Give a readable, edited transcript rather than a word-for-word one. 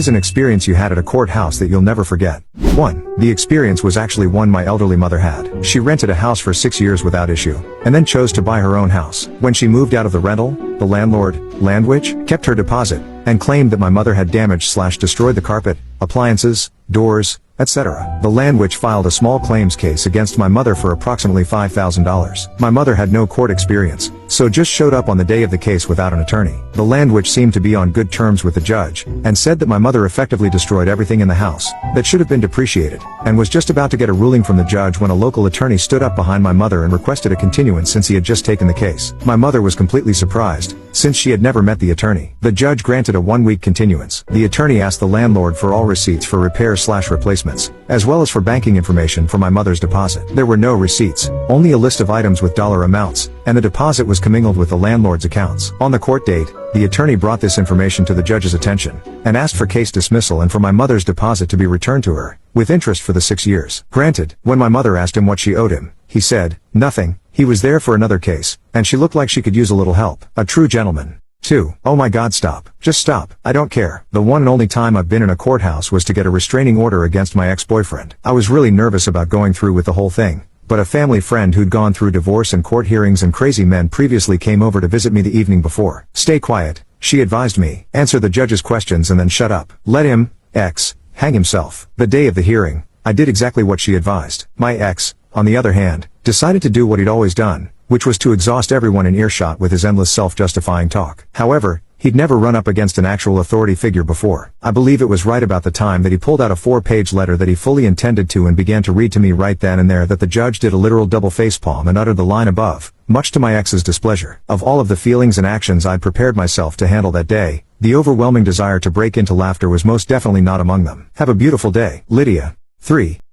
is an experience you had at a courthouse that you'll never forget. 1. The experience was actually one my elderly mother had. She rented a house for 6 years without issue, and then chose to buy her own house. When she moved out of the rental, the landlord, Landwich, kept her deposit, and claimed that my mother had damaged/destroyed the carpet, appliances, doors, etc. The Landwich filed a small claims case against my mother for approximately $5,000. My mother had no court experience, so just showed up on the day of the case without an attorney. The Landwich seemed to be on good terms with the judge, and said that my mother effectively destroyed everything in the house that should have been depreciated, and was just about to get a ruling from the judge when a local attorney stood up behind my mother and requested a continuance since he had just taken the case. My mother was completely surprised, since she had never met the attorney. The judge granted a 1-week continuance. The attorney asked the landlord for all receipts for repairs/replacements, as well as for banking information for my mother's deposit. There were no receipts, only a list of items with dollar amounts, and the deposit was commingled with the landlord's accounts. On the court date, the attorney brought this information to the judge's attention, and asked for case dismissal and for my mother's deposit to be returned to her, with interest for the 6 years. Granted. When my mother asked him what she owed him, he said, nothing, he was there for another case, and she looked like she could use a little help. A true gentleman. 2. Oh my God, stop. Just stop. I don't care. The one and only time I've been in a courthouse was to get a restraining order against my ex-boyfriend. I was really nervous about going through with the whole thing, but a family friend who'd gone through divorce and court hearings and crazy men previously came over to visit me the evening before. Stay quiet, she advised me. Answer the judge's questions and then shut up. Let him, ex, hang himself. The day of the hearing, I did exactly what she advised. My ex, on the other hand, decided to do what he'd always done, which was to exhaust everyone in earshot with his endless self-justifying talk. However, he'd never run up against an actual authority figure before. I believe it was right about the time that he pulled out a 4-page letter that he fully intended to and began to read to me right then and there that the judge did a literal double facepalm and uttered the line above, much to my ex's displeasure. Of all of the feelings and actions I'd prepared myself to handle that day, the overwhelming desire to break into laughter was most definitely not among them. Have a beautiful day, Lydia. 3.